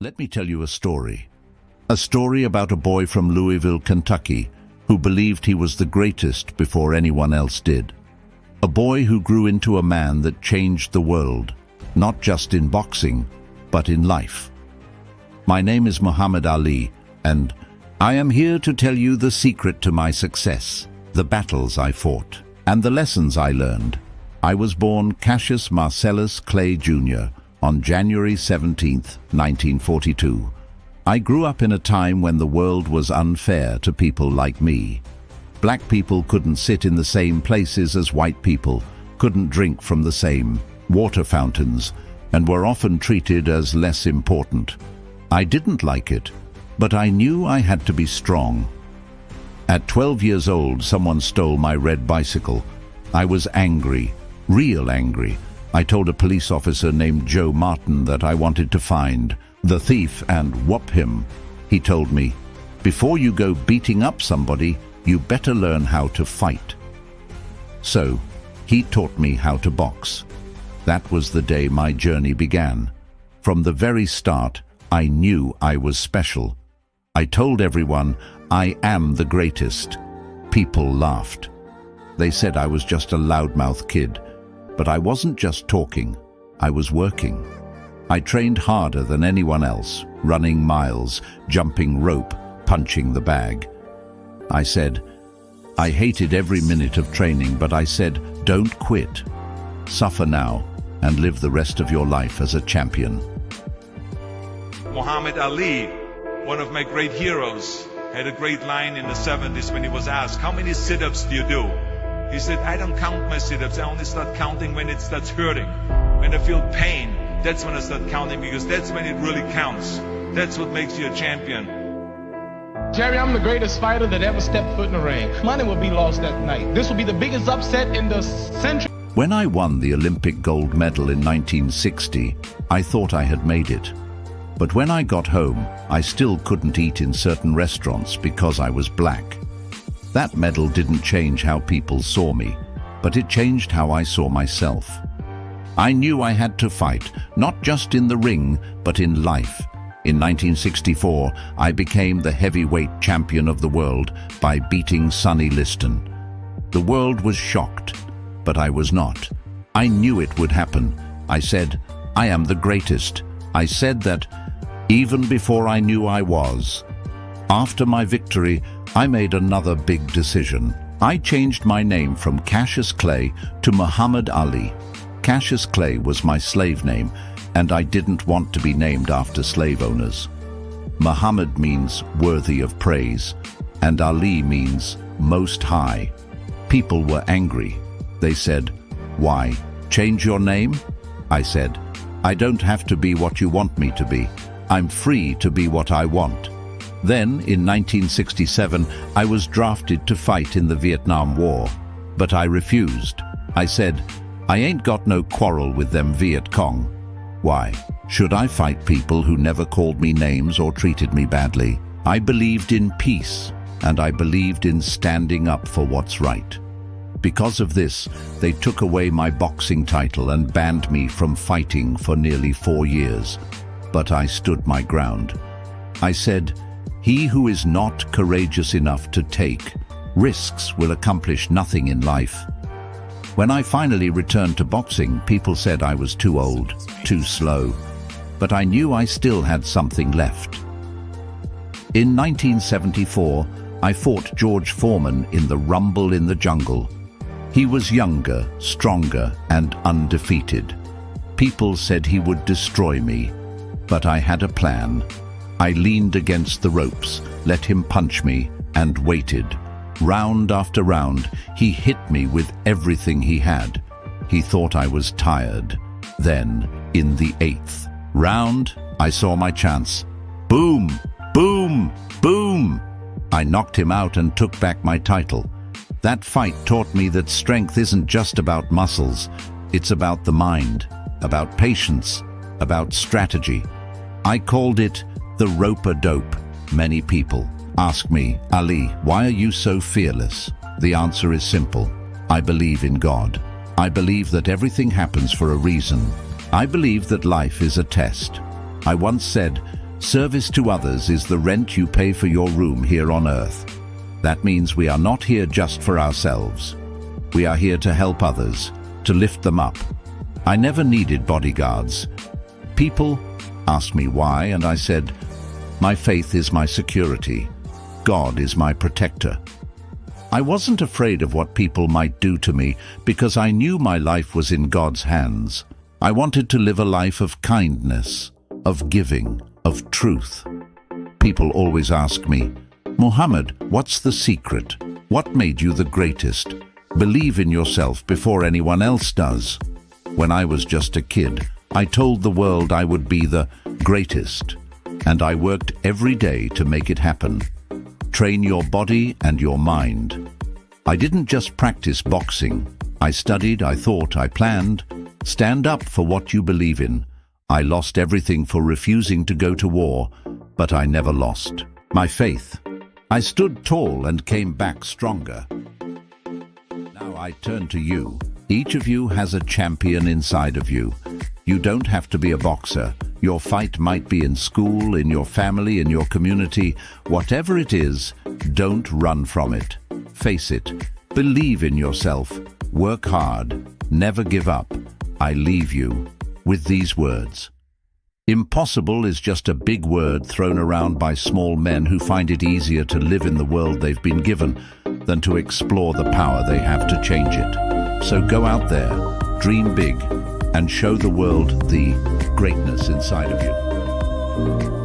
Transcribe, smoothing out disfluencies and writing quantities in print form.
Let me tell you a story. A story about a boy from Louisville, Kentucky, who believed he was the greatest before anyone else did. A boy who grew into a man that changed the world, not just in boxing, but in life. My name is Muhammad Ali, and I am here to tell you the secret to my success, the battles I fought, and the lessons I learned. I was born Cassius Marcellus Clay Jr. on January 17, 1942. I grew up in a time when the world was unfair to people like me. Black people couldn't sit in the same places as white people, couldn't drink from the same water fountains, and were often treated as less important. I didn't like it, but I knew I had to be strong. At 12 years old, someone stole my red bicycle. I was angry, real angry. I told a police officer named Joe Martin that I wanted to find the thief and whoop him. He told me, "Before you go beating up somebody, you better learn how to fight." So, he taught me how to box. That was the day my journey began. From the very start, I knew I was special. I told everyone, "I am the greatest." People laughed. They said I was just a loudmouth kid. But I wasn't just talking, I was working. I trained harder than anyone else, running miles, jumping rope, punching the bag. I said, I hated every minute of training, but I said, don't quit. Suffer now and live the rest of your life as a champion. Muhammad Ali, one of my great heroes, had a great line in the 70s when he was asked, how many sit-ups do you do? He said, I don't count my sit-ups, I only start counting when it starts hurting. When I feel pain, that's when I start counting, because that's when it really counts. That's what makes you a champion. Jerry, I'm the greatest fighter that ever stepped foot in the ring. Money will be lost that night. This will be the biggest upset in the century. When I won the Olympic gold medal in 1960, I thought I had made it. But when I got home, I still couldn't eat in certain restaurants because I was black. That medal didn't change how people saw me, but it changed how I saw myself. I knew I had to fight, not just in the ring, but in life. In 1964, I became the heavyweight champion of the world by beating Sonny Liston. The world was shocked, but I was not. I knew it would happen. I said, I am the greatest. I said that even before I knew I was. After my victory, I made another big decision. I changed my name from Cassius Clay to Muhammad Ali. Cassius Clay was my slave name, and I didn't want to be named after slave owners. Muhammad means worthy of praise, and Ali means most high. People were angry. They said, why, change your name? I said, I don't have to be what you want me to be. I'm free to be what I want. Then, in 1967, I was drafted to fight in the Vietnam War, but I refused. I said, I ain't got no quarrel with them Viet Cong. Why? Should I fight people who never called me names or treated me badly? I believed in peace, and I believed in standing up for what's right. Because of this, they took away my boxing title and banned me from fighting for nearly 4 years. But I stood my ground. I said, he who is not courageous enough to take risks will accomplish nothing in life. When I finally returned to boxing, people said I was too old, too slow, but I knew I still had something left. In 1974, I fought George Foreman in the Rumble in the Jungle. He was younger, stronger, and undefeated. People said he would destroy me, but I had a plan. I leaned against the ropes, let him punch me, and waited. Round after round, he hit me with everything he had. He thought I was tired. Then, in the 8th round, I saw my chance. Boom! Boom! Boom! I knocked him out and took back my title. That fight taught me that strength isn't just about muscles. It's about the mind, about patience, about strategy. I called it the rope-a-dope. Many people ask me, Ali, why are you so fearless? The answer is simple. I believe in God. I believe that everything happens for a reason. I believe that life is a test. I once said, Service to others is the rent you pay for your room here on earth. That means we are not here just for ourselves. We are here to help others, to lift them up. I never needed bodyguards. People asked me why, and I said, my faith is my security. God is my protector. I wasn't afraid of what people might do to me because I knew my life was in God's hands. I wanted to live a life of kindness, of giving, of truth. People always ask me, Muhammad, what's the secret? What made you the greatest? Believe in yourself before anyone else does. When I was just a kid, I told the world I would be the greatest, and I worked every day to make it happen. Train your body and your mind. I didn't just practice boxing. I studied, I thought, I planned. Stand up for what you believe in. I lost everything for refusing to go to war, but I never lost my faith. I stood tall and came back stronger. Now I turn to you. Each of you has a champion inside of you. You don't have to be a boxer. Your fight might be in school, in your family, in your community. Whatever it is, don't run from it. Face it. Believe in yourself. Work hard. Never give up. I leave you with these words. Impossible is just a big word thrown around by small men who find it easier to live in the world they've been given than to explore the power they have to change it. So go out there, dream big, and show the world the greatness inside of you.